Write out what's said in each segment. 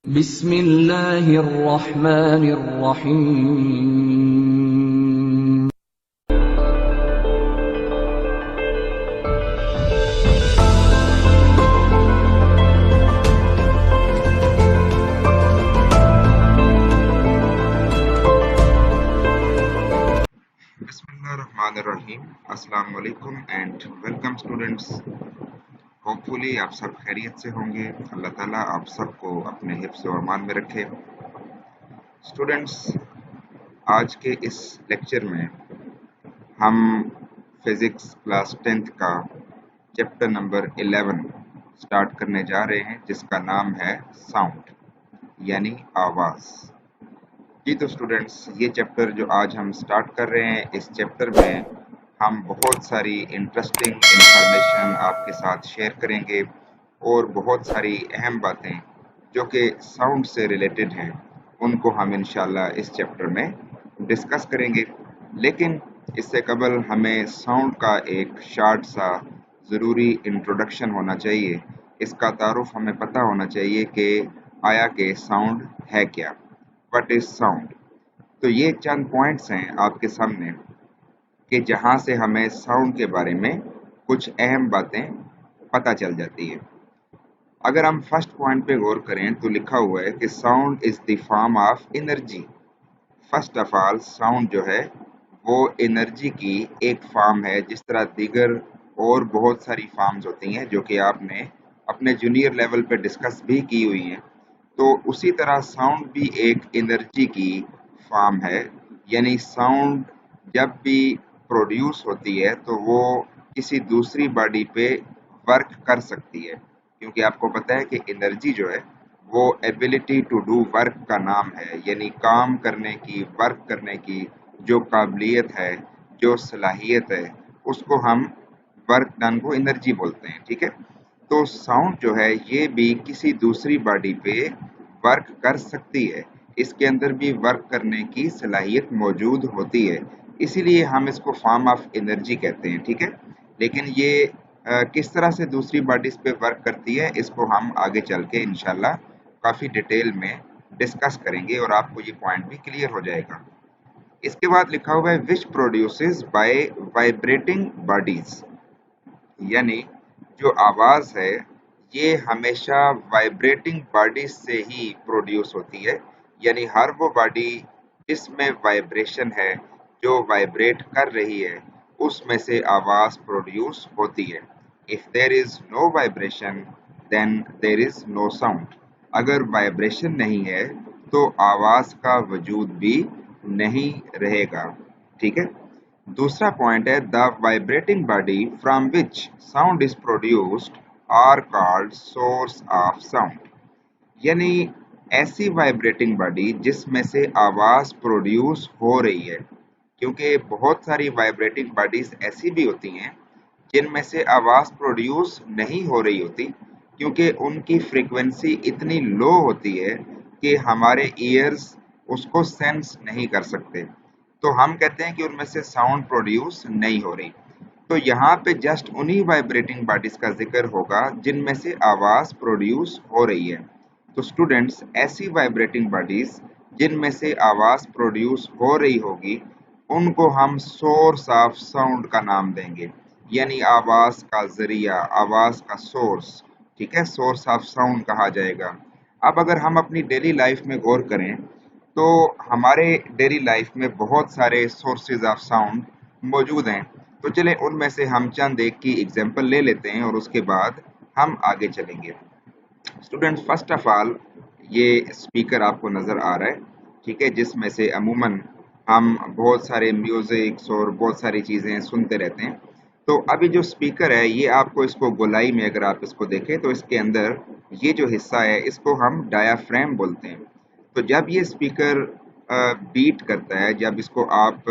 बिस्मिल्लाहिर्रहमानिर्रहीम। बिस्मिल्लाहिर्रहमानिर्रहीम। अस्सलाम वालेकुम एंड वेलकम स्टूडेंट्स। होपफुली आप सब खैरियत से होंगे। अल्लाह ताला आप सबको अपने हिफ्ज़ व अमान में रखे। स्टूडेंट्स, आज के इस लेक्चर में हम फिज़िक्स क्लास 10th का चैप्टर नंबर 11 स्टार्ट करने जा रहे हैं, जिसका नाम है साउंड यानी आवाज़। जी तो स्टूडेंट्स, ये चैप्टर जो आज हम स्टार्ट कर रहे हैं, इस चैप्टर में हम बहुत सारी इंटरेस्टिंग इंफॉर्मेशन आपके साथ शेयर करेंगे और बहुत सारी अहम बातें जो कि साउंड से रिलेटेड हैं उनको हम इंशाल्लाह इस चैप्टर में डिस्कस करेंगे। लेकिन इससे कबल हमें साउंड का एक शार्ट सा ज़रूरी इंट्रोडक्शन होना चाहिए। इसका तारुफ हमें पता होना चाहिए कि आया कि साउंड है क्या, व्हाट इज साउंड। तो ये चंद पॉइंट्स हैं आपके सामने कि जहां से हमें साउंड के बारे में कुछ अहम बातें पता चल जाती है। अगर हम फर्स्ट पॉइंट पे गौर करें तो लिखा हुआ है कि sound is the form of energy. First of all, sound जो है वो एनर्जी की एक फॉर्म है, जिस तरह दीगर और बहुत सारी फॉर्म्स होती हैं जो कि आपने अपने जूनियर लेवल पे डिस्कस भी की हुई हैं। तो उसी तरह साउंड भी एक एनर्जी की फॉर्म है, यानी साउंड जब भी प्रोड्यूस होती है तो वो किसी दूसरी बॉडी पे वर्क कर सकती है, क्योंकि आपको पता है कि एनर्जी जो है वो एबिलिटी टू डू वर्क का नाम है, यानी काम करने की, वर्क करने की जो काबिलियत है, जो सलाहियत है, उसको हम वर्क डन को एनर्जी बोलते हैं। ठीक है, तो साउंड जो है ये भी किसी दूसरी बॉडी पे वर्क कर सकती है, इसके अंदर भी वर्क करने की सलाहियत मौजूद होती है, इसीलिए हम इसको फॉर्म ऑफ एनर्जी कहते हैं। ठीक है, लेकिन ये किस तरह से दूसरी बॉडीज पे वर्क करती है, इसको हम आगे चल के इंशाल्लाह काफ़ी डिटेल में डिस्कस करेंगे और आपको ये पॉइंट भी क्लियर हो जाएगा। इसके बाद लिखा हुआ है which produces bye vibrating bodies, यानी जो आवाज है ये हमेशा वाइब्रेटिंग बॉडी से ही प्रोड्यूस होती है, यानी हर वो बॉडी जिसमें वाइब्रेशन है, जो वाइब्रेट कर रही है, उसमें से आवाज प्रोड्यूस होती है। If there is no vibration then there is no sound. अगर वाइब्रेशन नहीं है तो आवाज का वजूद भी नहीं रहेगा। ठीक है, दूसरा पॉइंट है the vibrating body from which sound is produced are called source of sound, यानी ऐसी वाइब्रेटिंग बॉडी जिसमें से आवाज प्रोड्यूस हो रही है, क्योंकि बहुत सारी वाइब्रेटिंग बॉडीज ऐसी भी होती हैं जिनमें से आवाज प्रोड्यूस नहीं हो रही होती, क्योंकि उनकी फ्रीक्वेंसी इतनी लो होती है कि हमारे ईयर्स उसको सेंस नहीं कर सकते, तो हम कहते हैं कि उनमें से साउंड प्रोड्यूस नहीं हो रही। तो यहाँ पे जस्ट उन्हीं वाइब्रेटिंग बॉडीज का जिक्र होगा जिनमें से आवाज प्रोड्यूस हो रही है। तो स्टूडेंट्स, ऐसी वाइब्रेटिंग बॉडीज जिनमें से आवाज प्रोड्यूस हो रही होगी उनको हम सोर्स ऑफ साउंड का नाम देंगे, यानी आवाज का जरिया, आवाज का सोर्स। ठीक है, सोर्स ऑफ साउंड कहा जाएगा। अब अगर हम अपनी डेली लाइफ में गौर करें तो हमारे डेली लाइफ में बहुत सारे सोर्सेज ऑफ साउंड मौजूद हैं। तो चलें उनमें से हम चंद एक की एग्जांपल ले लेते हैं और उसके बाद हम आगे चलेंगे। स्टूडेंट्स, फर्स्ट ऑफ ऑल ये स्पीकर आपको नज़र आ रहा है, ठीक है, जिसमें से अमूमन हम बहुत सारे म्यूज़िक्स और बहुत सारी चीज़ें सुनते रहते हैं। तो अभी जो स्पीकर है ये आपको, इसको गोलाई में अगर आप इसको देखें तो इसके अंदर ये जो हिस्सा है इसको हम डायाफ्राम बोलते हैं। तो जब ये स्पीकर बीट करता है, जब इसको आप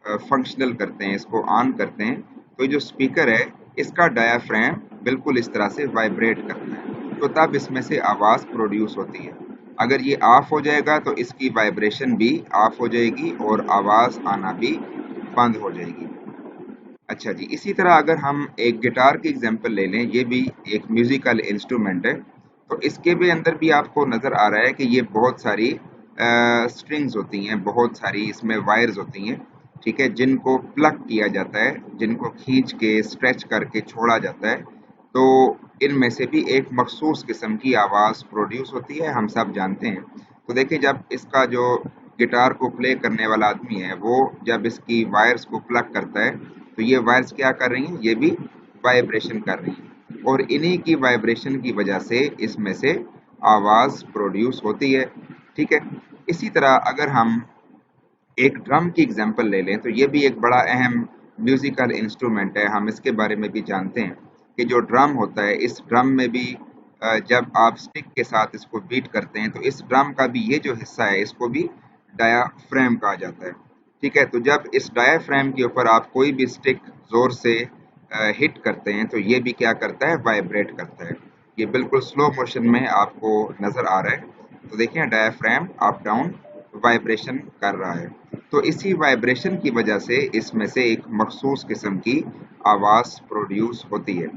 फंक्शनल करते हैं, इसको ऑन करते हैं, तो जो स्पीकर है इसका डायाफ्राम बिल्कुल इस तरह से वाइब्रेट करता है, तो तब इसमें से आवाज़ प्रोड्यूस होती है। अगर ये ऑफ हो जाएगा तो इसकी वाइब्रेशन भी ऑफ हो जाएगी और आवाज़ आना भी बंद हो जाएगी। अच्छा जी, इसी तरह अगर हम एक गिटार की एग्जांपल ले लें, ये भी एक म्यूज़िकल इंस्ट्रूमेंट है। तो इसके भी अंदर भी आपको नजर आ रहा है कि ये बहुत सारी स्ट्रिंग्स होती हैं, बहुत सारी इसमें वायर्स होती हैं, ठीक है, जिनको प्लग किया जाता है, जिनको खींच के स्ट्रेच करके छोड़ा जाता है। तो इनमें से भी एक मखसूस किस्म की आवाज़ प्रोड्यूस होती है, हम सब जानते हैं। तो देखिए, जब इसका जो गिटार को प्ले करने वाला आदमी है, वो जब इसकी वायर्स को प्लग करता है, तो ये वायर्स क्या कर रही हैं, ये भी वाइब्रेशन कर रही हैं, और इन्हीं की वाइब्रेशन की वजह से इसमें से आवाज़ प्रोड्यूस होती है, ठीक है। इसी तरह अगर हम एक ड्रम की एग्जांपल ले लें, तो ये भी एक बड़ा अहम म्यूजिकल इंस्ट्रूमेंट है। हम इसके बारे में भी जानते हैं कि जो ड्रम होता है, इस ड्रम में भी जब आप स्टिक के साथ इसको बीट करते हैं, तो इस ड्रम का भी ये जो हिस्सा है, इसको भी डायाफ्रेम कहा जाता है, ठीक है। तो जब इस डायाफ्रेम के ऊपर आप कोई भी स्टिक जोर से हिट करते हैं, तो ये भी क्या करता है, वाइब्रेट करता है। ये बिल्कुल स्लो मोशन में आपको नजर आ रहा है। तो देखिए, डायाफ्रेम अप डाउन वाइब्रेशन कर रहा है। तो इसी वाइब्रेशन की वजह से इसमें से एक मखसूस किस्म की आवाज़ प्रोड्यूस होती है।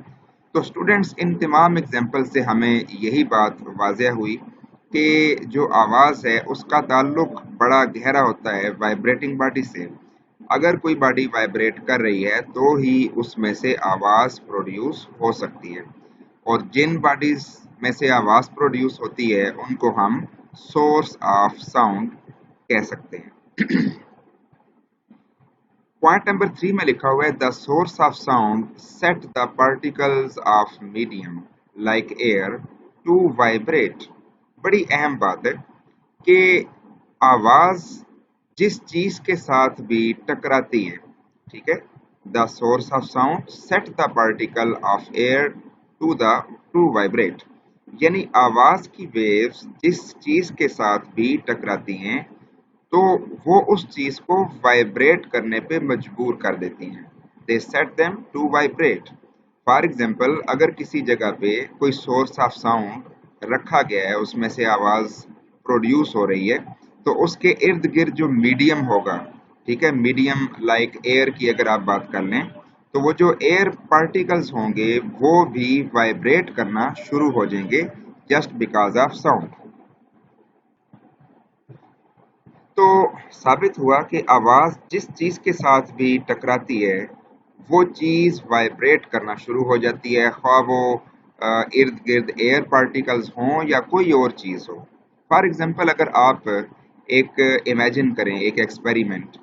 तो स्टूडेंट्स, इन तमाम एग्जाम्पल से हमें यही बात वाज़ेह हुई कि जो आवाज़ है उसका ताल्लुक बड़ा गहरा होता है वाइब्रेटिंग बॉडी से। अगर कोई बॉडी वाइब्रेट कर रही है तो ही उसमें से आवाज़ प्रोड्यूस हो सकती है, और जिन बॉडीज में से आवाज़ प्रोड्यूस होती है उनको हम सोर्स ऑफ साउंड कह सकते हैं। पॉइंट नंबर 3 में लिखा हुआ है, the source of sound set the particles of medium like air to vibrate. बड़ी अहम बात है कि आवाज जिस चीज के साथ भी टकराती है, ठीक है, the source of sound set the particle of air to vibrate, यानी आवाज की वेव्स जिस चीज के साथ भी टकराती हैं, तो वो उस चीज को वाइब्रेट करने पे मजबूर कर देती हैं। They set them to vibrate. For example, अगर किसी जगह पे कोई सोर्स ऑफ साउंड रखा गया है, उसमें से आवाज प्रोड्यूस हो रही है, तो उसके इर्द गिर्द जो मीडियम होगा, ठीक है, मीडियम लाइक एयर की अगर आप बात कर लें, तो वो जो एयर पार्टिकल्स होंगे वो भी वाइब्रेट करना शुरू हो जाएंगे जस्ट बिकॉज ऑफ साउंड। तो साबित हुआ कि आवाज जिस चीज के साथ भी टकराती है, वो चीज वाइब्रेट करना शुरू हो जाती है, ख्वाह वो इर्द गिर्द एयर पार्टिकल्स हों या कोई और चीज हो। फॉर एग्जाम्पल, अगर आप एक इमेजिन करें एक एक्सपेरिमेंट,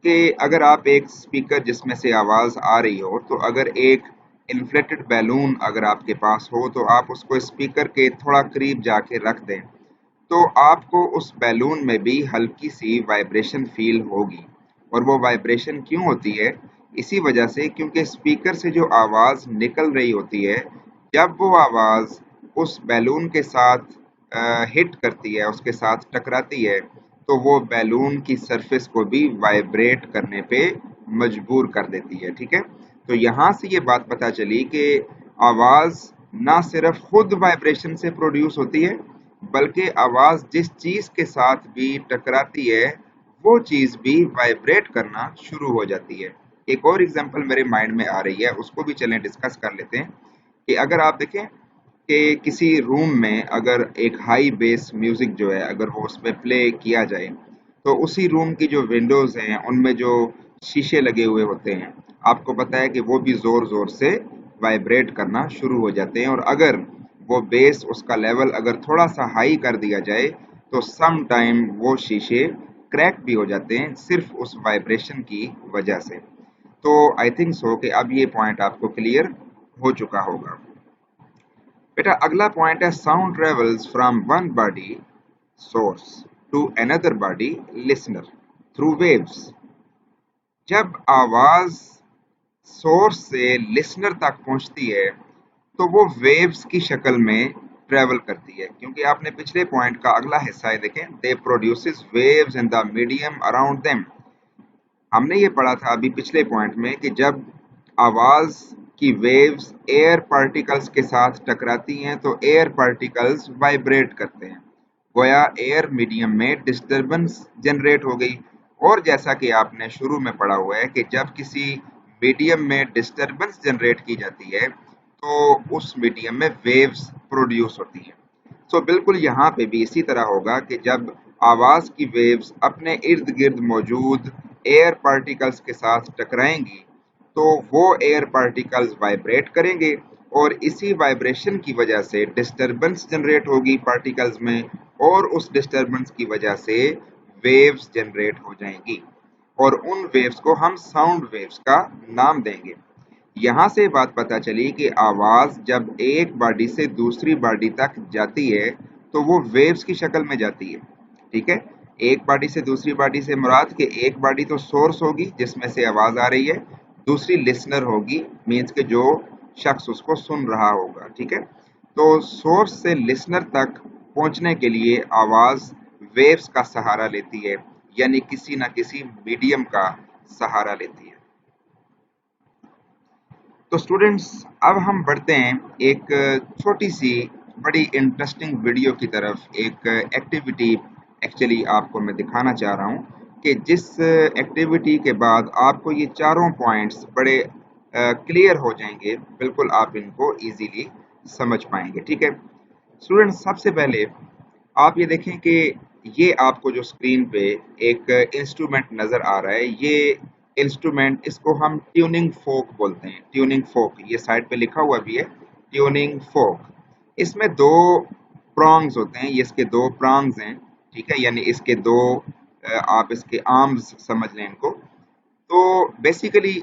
कि अगर आप एक स्पीकर जिसमें से आवाज आ रही हो, तो अगर एक इन्फ्लेटेड बैलून अगर आपके पास हो, तो आप उसको स्पीकर के थोड़ा करीब जाके रख दें, तो आपको उस बैलून में भी हल्की सी वाइब्रेशन फील होगी। और वो वाइब्रेशन क्यों होती है? इसी वजह से, क्योंकि स्पीकर से जो आवाज़ निकल रही होती है, जब वो आवाज़ उस बैलून के साथ हिट करती है, उसके साथ टकराती है, तो वो बैलून की सरफेस को भी वाइब्रेट करने पे मजबूर कर देती है, ठीक है। तो यहाँ से ये बात पता चली कि आवाज़ ना सिर्फ खुद वाइब्रेशन से प्रोड्यूस होती है, बल्कि आवाज जिस चीज के साथ भी टकराती है, वो चीज भी वाइब्रेट करना शुरू हो जाती है। एक और एग्जांपल मेरे माइंड में आ रही है, उसको भी चलें डिस्कस कर लेते हैं। कि अगर आप देखें कि किसी रूम में अगर एक हाई बेस म्यूजिक जो है, अगर वो उसमें प्ले किया जाए, तो उसी रूम की जो विंडोज हैं, उनमें जो शीशे लगे हुए होते हैं, आपको पता है कि वो भी जोर जोर से वाइब्रेट करना शुरू हो जाते हैं। और अगर वो बेस उसका लेवल अगर थोड़ा सा हाई कर दिया जाए, तो सम टाइम वो शीशे क्रैक भी हो जाते हैं सिर्फ उस वाइब्रेशन की वजह से। तो आई थिंक सो कि अब ये पॉइंट आपको क्लियर हो चुका होगा। बेटा, अगला पॉइंट है, sound travels from one body source to another body listener through waves. जब आवाज सोर्स से लिसनर तक पहुंचती है, तो वो वेव्स की शक्ल में ट्रेवल करती है, क्योंकि आपने पिछले पॉइंट का अगला हिस्सा है देखें, दे produces waves in the medium around them. हमने ये पढ़ा था अभी पिछले पॉइंट में कि जब आवाज की वेव्स एयर पार्टिकल्स के साथ टकराती हैं, तो एयर पार्टिकल्स वाइब्रेट करते हैं, गोया एयर मीडियम में डिस्टरबेंस जनरेट हो गई। और जैसा कि आपने शुरू में पढ़ा हुआ है कि जब किसी मीडियम में डिस्टरबेंस जनरेट की जाती है, तो उस मीडियम में वेव्स प्रोड्यूस होती हैं। सो बिल्कुल यहाँ पे भी इसी तरह होगा कि जब आवाज की वेव्स अपने इर्द गिर्द मौजूद एयर पार्टिकल्स के साथ टकराएंगी तो वो एयर पार्टिकल्स वाइब्रेट करेंगे और इसी वाइब्रेशन की वजह से डिस्टरबेंस जनरेट होगी पार्टिकल्स में और उस डिस्टरबेंस की वजह से वेव्स जनरेट हो जाएंगी और उन वेव्स को हम साउंड वेव्स का नाम देंगे। यहाँ से बात पता चली कि आवाज जब एक बॉडी से दूसरी बॉडी तक जाती है तो वो वेव्स की शक्ल में जाती है। ठीक है, एक बॉडी से दूसरी बॉडी से मुराद कि एक बॉडी तो सोर्स होगी जिसमें से आवाज आ रही है, दूसरी लिसनर होगी, मीन्स के जो शख्स उसको सुन रहा होगा। ठीक है, तो सोर्स से लिसनर तक पहुंचने के लिए आवाज वेव्स का सहारा लेती है, यानी किसी ना किसी मीडियम का सहारा लेती है। तो स्टूडेंट्स अब हम बढ़ते हैं एक छोटी सी बड़ी इंटरेस्टिंग वीडियो की तरफ, एक एक्टिविटी एक्चुअली आपको मैं दिखाना चाह रहा हूँ कि जिस एक्टिविटी के बाद आपको ये चारों पॉइंट्स बड़े क्लियर हो जाएंगे, बिल्कुल आप इनको इजीली समझ पाएंगे। ठीक है स्टूडेंट्स, सबसे पहले आप ये देखें कि ये आपको जो स्क्रीन पे एक इंस्ट्रूमेंट नज़र आ रहा है, ये इंस्ट्रूमेंट, इसको हम ट्यूनिंग फोक बोलते हैं। ट्यूनिंग फोक, ये साइड पे लिखा हुआ भी है ट्यूनिंग फोक। इसमें दो प्रॉन्ग्स होते हैं, ये इसके दो प्रॉन्ग्स हैं। ठीक है, यानी इसके दो आप इसके आर्म्स समझ लें इनको। तो बेसिकली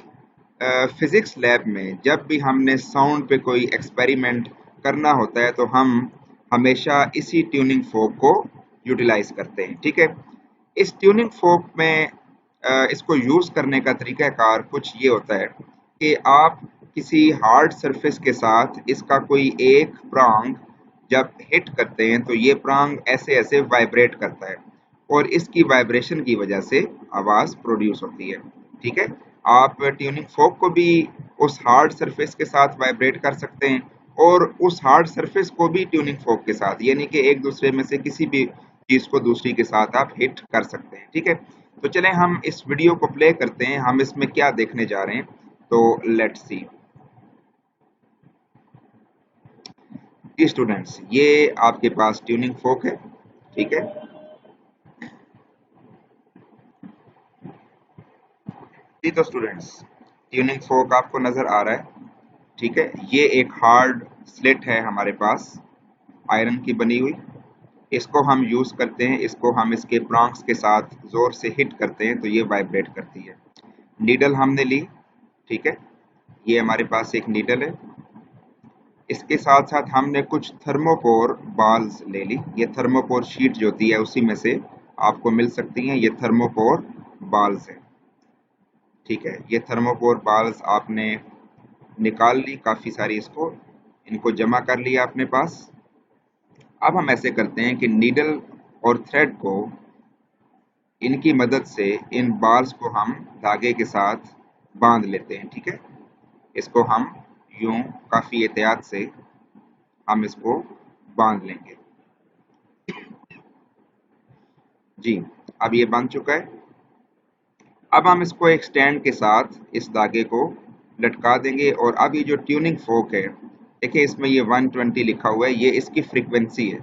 फिजिक्स लैब में जब भी हमने साउंड पे कोई एक्सपेरिमेंट करना होता है तो हम हमेशा इसी ट्यूनिंग फोक को यूटिलाइज करते हैं। ठीक है, इस ट्यूनिंग फोक में इसको यूज करने का तरीकाकार कुछ ये होता है कि आप किसी हार्ड सरफेस के साथ इसका कोई एक प्रांग जब हिट करते हैं तो ये प्रांग ऐसे ऐसे वाइब्रेट करता है और इसकी वाइब्रेशन की वजह से आवाज प्रोड्यूस होती है। ठीक है, आप ट्यूनिंग फोक को भी उस हार्ड सरफेस के साथ वाइब्रेट कर सकते हैं और उस हार्ड सरफेस को भी ट्यूनिंग फोक के साथ, यानी कि एक दूसरे में से किसी भी चीज को दूसरी के साथ आप हिट कर सकते हैं। ठीक है, तो चलें हम इस वीडियो को प्ले करते हैं, हम इसमें क्या देखने जा रहे हैं, तो लेट्स सी। जी स्टूडेंट्स, ये आपके पास ट्यूनिंग फोक है। ठीक है, जी तो स्टूडेंट्स, ट्यूनिंग फोक आपको नजर आ रहा है। ठीक है, ये एक हार्ड स्लिट है हमारे पास, आयरन की बनी हुई। इसको हम यूज करते हैं, इसको हम इसके प्रॉन्ग्स के साथ जोर से हिट करते हैं तो ये वाइब्रेट करती है। नीडल हमने ली। ठीक है, ये हमारे पास एक नीडल है। इसके साथ साथ हमने कुछ थर्मोपोर बाल्स ले ली। ये थर्मोपोर शीट जो होती है उसी में से आपको मिल सकती हैं, ये थर्मोपोर बाल्स है। ठीक है, ये थर्मोपोर बाल्स आपने निकाल ली काफ़ी सारी, इसको इनको जमा कर लिया अपने पास। अब हम ऐसे करते हैं कि नीडल और थ्रेड को, इनकी मदद से इन बाल्स को हम धागे के साथ बांध लेते हैं। ठीक है, इसको हम यूं काफ़ी एहतियात से हम इसको बांध लेंगे। जी, अब ये बंध चुका है। अब हम इसको एक स्टैंड के साथ इस धागे को लटका देंगे और अब ये जो ट्यूनिंग फोक है, देखिए इसमें ये 120 लिखा हुआ है, ये इसकी फ्रीक्वेंसी है।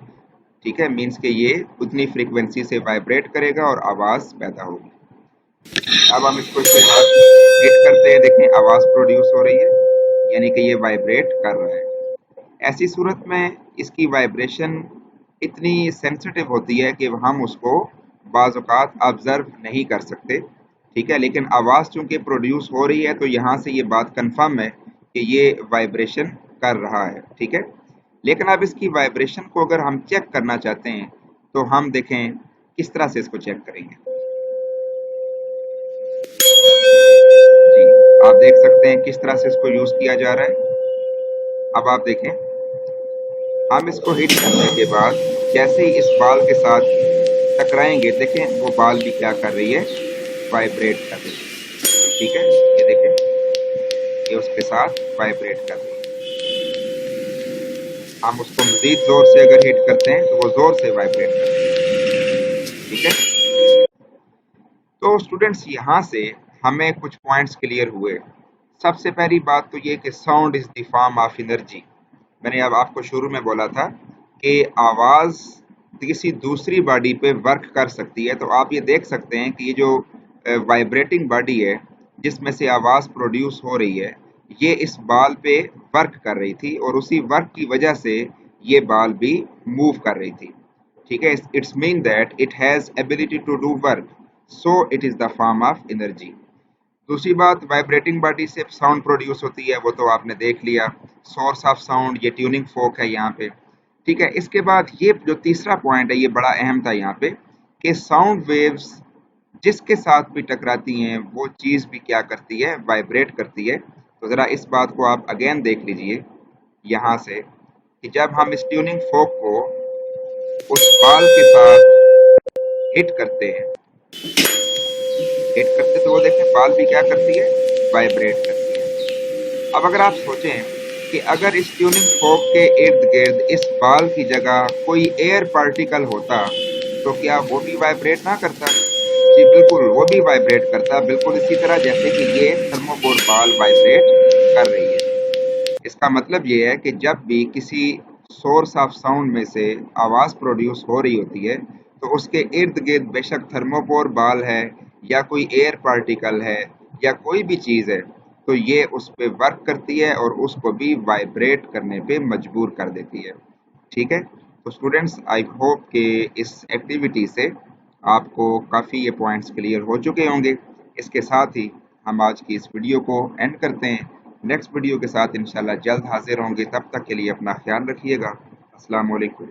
ठीक है, मीन्स कि ये उतनी फ्रीक्वेंसी से वाइब्रेट करेगा और आवाज पैदा होगी। अब हम इसको इसके साथ हिट करते हैं, देखें आवाज प्रोड्यूस हो रही है, यानी कि ये वाइब्रेट कर रहा है। ऐसी सूरत में इसकी वाइब्रेशन इतनी सेंसिटिव होती है कि हम उसको बाज़ औक़ात ऑब्जर्व नहीं कर सकते। ठीक है, लेकिन आवाज़ चूंकि प्रोड्यूस हो रही है तो यहाँ से ये बात कंफर्म है कि ये वाइब्रेशन कर रहा है। ठीक है, लेकिन अब इसकी वाइब्रेशन को अगर हम चेक करना चाहते हैं तो हम देखें किस तरह से इसको चेक करेंगे। जी, आप देख सकते हैं किस तरह से इसको यूज़ किया जा रहा है। अब आप देखें, हम इसको हिट करने के बाद जैसे ही इस बाल के साथ टकराएंगे, देखें वो बाल भी क्या कर रही है, वाइब्रेट कर रही है। ठीक है, ये देखें, ये उसके साथ वाइब्रेट कर रही है। हम उसको मजीद जोर से अगर हिट करते हैं तो वो जोर से वाइब्रेट कर रही है। ठीक है, तो स्टूडेंट्स यहाँ से हमें कुछ पॉइंट्स क्लियर हुए। सबसे पहली बात तो ये कि sound is the form of energy. मैंने अब आपको शुरू में बोला था कि आवाज़ किसी दूसरी बॉडी पे वर्क कर सकती है। तो आप ये देख सकते हैं कि ये जो वाइब्रेटिंग बॉडी है जिसमें से आवाज़ प्रोड्यूस हो रही है, ये इस बॉल पे वर्क कर रही थी और उसी वर्क की वजह से ये बॉल भी मूव कर रही थी। ठीक है, it's mean that it has ability to do work, so it is the form of energy. दूसरी बात, वाइब्रेटिंग बॉडी से साउंड प्रोड्यूस होती है, वो तो आपने देख लिया। सोर्स ऑफ साउंड, ये ट्यूनिंग फोक है यहाँ पे। ठीक है, इसके बाद ये जो तीसरा पॉइंट है ये बड़ा अहम था यहाँ पे, कि साउंड वेव्स जिसके साथ भी टकराती हैं वो चीज़ भी क्या करती है, वाइब्रेट करती है। तो ज़रा इस बात को आप अगेन देख लीजिए यहाँ से, कि जब हम इस ट्यूनिंग फोक को उस बॉल के साथ हिट करते हैं, हिट करते तो वो देखें बॉल भी क्या करती है, वाइब्रेट करती है। अब अगर आप सोचें कि अगर इस ट्यूनिंग फोक के इर्द गिर्द इस बॉल की जगह कोई एयर पार्टिकल होता तो क्या वो भी वाइब्रेट ना करता? जी बिल्कुल, वो भी वाइब्रेट करता, बिल्कुल इसी तरह जैसे कि ये थर्मोकोल बॉल वाइब्रेट कर रही है। इसका मतलब ये है कि जब भी किसी सोर्स ऑफ साउंड में से आवाज़ प्रोड्यूस हो रही होती है तो उसके इर्द गिर्द बेशक थर्मोकोल बॉल है या कोई एयर पार्टिकल है या कोई भी चीज़ है, तो ये उस पे वर्क करती है और उसको भी वाइब्रेट करने पे मजबूर कर देती है। ठीक है, तो स्टूडेंट्स आई होप कि इस एक्टिविटी से आपको काफ़ी ये पॉइंट्स क्लियर हो चुके होंगे। इसके साथ ही हम आज की इस वीडियो को एंड करते हैं। नेक्स्ट वीडियो के साथ इंशाल्लाह जल्द हाजिर होंगे, तब तक के लिए अपना ख्याल रखिएगा। अस्सलाम वालेकुम।